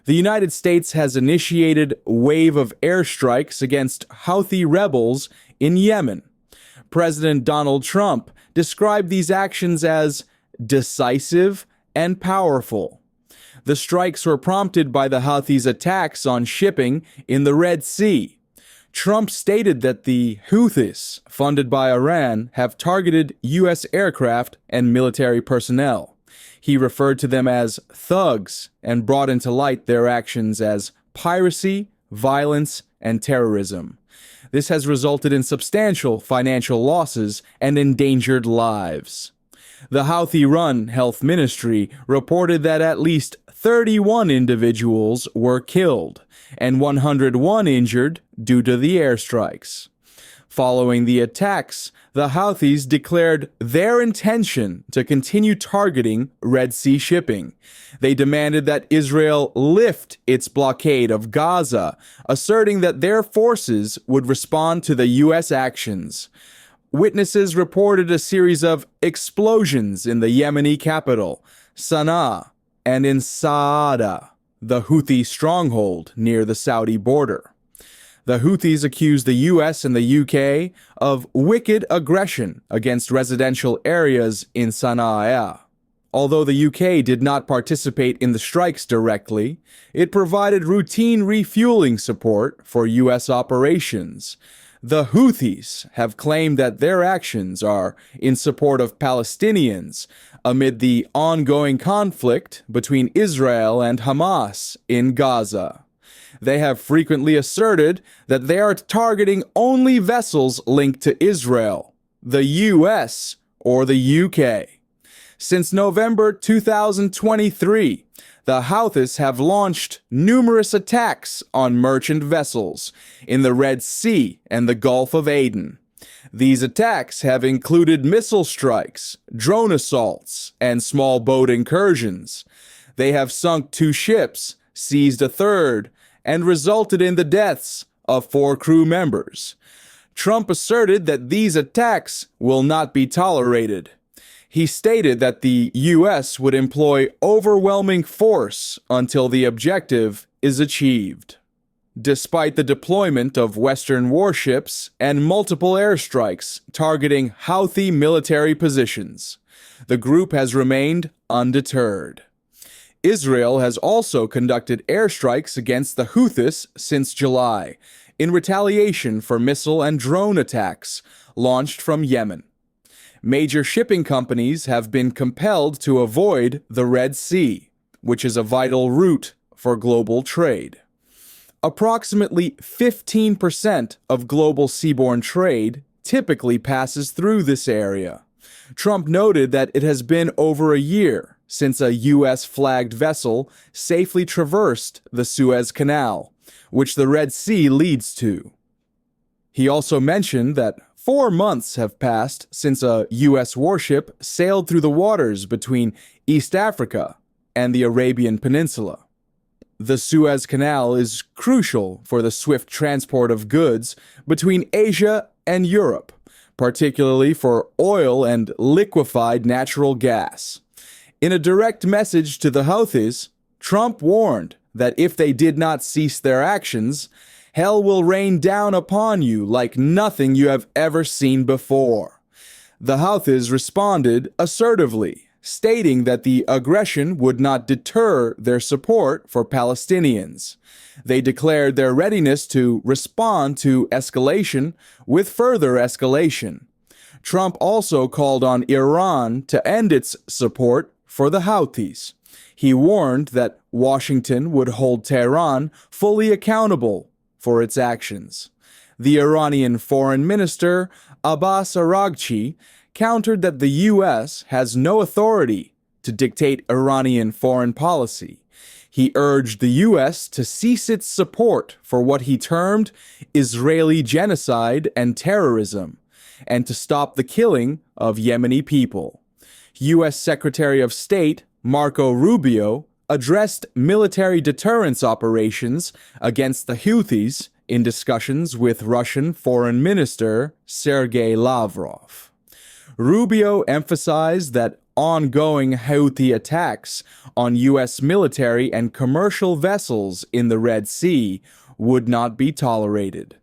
The United States has initiated a wave of airstrikes against Houthi rebels in Yemen. President Donald Trump described these actions as decisive and powerful. The strikes were prompted by the Houthis' attacks on shipping in the Red Sea. Trump stated that the Houthis, funded by Iran, have targeted U.S. aircraft and military personnel. He referred to them as thugs and brought into light their actions as piracy, violence, and terrorism. This has resulted in substantial financial losses and endangered lives. The Houthi-run health ministry reported that at least 31 individuals were killed and 101 injured due to the airstrikes. Following the attacks, the Houthis declared their intention to continue targeting Red Sea shipping. They demanded that Israel lift its blockade of Gaza, asserting that their forces would respond to the U.S. actions. Witnesses reported a series of explosions in the Yemeni capital, Sana'a, and in Saada, the Houthi stronghold near the Saudi border. The Houthis accused the U.S. and the U.K. of wicked aggression against residential areas in Sana'a. Although the U.K. did not participate in the strikes directly, it provided routine refueling support for U.S. operations. The Houthis have claimed that their actions are in support of Palestinians amid the ongoing conflict between Israel and Hamas in Gaza. They have frequently asserted that they are targeting only vessels linked to Israel, the U.S., or the U.K. Since November 2023, the Houthis have launched numerous attacks on merchant vessels in the Red Sea and the Gulf of Aden. These attacks have included missile strikes, drone assaults, and small boat incursions. They have sunk 2 ships, seized a third, and resulted in the deaths of 4 crew members. Trump asserted that these attacks will not be tolerated. He stated that the U.S. would employ overwhelming force until the objective is achieved. Despite the deployment of Western warships and multiple airstrikes targeting Houthi military positions, the group has remained undeterred. Israel has also conducted airstrikes against the Houthis since July, in retaliation for missile and drone attacks launched from Yemen. Major shipping companies have been compelled to avoid the Red Sea, which is a vital route for global trade. Approximately 15% of global seaborne trade typically passes through this area. Trump noted that it has been over a year since a U.S.-flagged vessel safely traversed the Suez Canal, which the Red Sea leads to. He also mentioned that 4 months have passed since a U.S. warship sailed through the waters between East Africa and the Arabian Peninsula. The Suez Canal is crucial for the swift transport of goods between Asia and Europe, particularly for oil and liquefied natural gas. In a direct message to the Houthis, Trump warned that if they did not cease their actions, hell will rain down upon you like nothing you have ever seen before. The Houthis responded assertively, stating that the aggression would not deter their support for Palestinians. They declared their readiness to respond to escalation with further escalation. Trump also called on Iran to end its support for the Houthis. He warned that Washington would hold Tehran fully accountable for its actions. The Iranian Foreign Minister, Abbas Araghchi, countered that the U.S. has no authority to dictate Iranian foreign policy. He urged the U.S. to cease its support for what he termed Israeli genocide and terrorism, and to stop the killing of Yemeni people. U.S. Secretary of State Marco Rubio addressed military deterrence operations against the Houthis in discussions with Russian Foreign Minister Sergei Lavrov. Rubio emphasized that ongoing Houthi attacks on U.S. military and commercial vessels in the Red Sea would not be tolerated.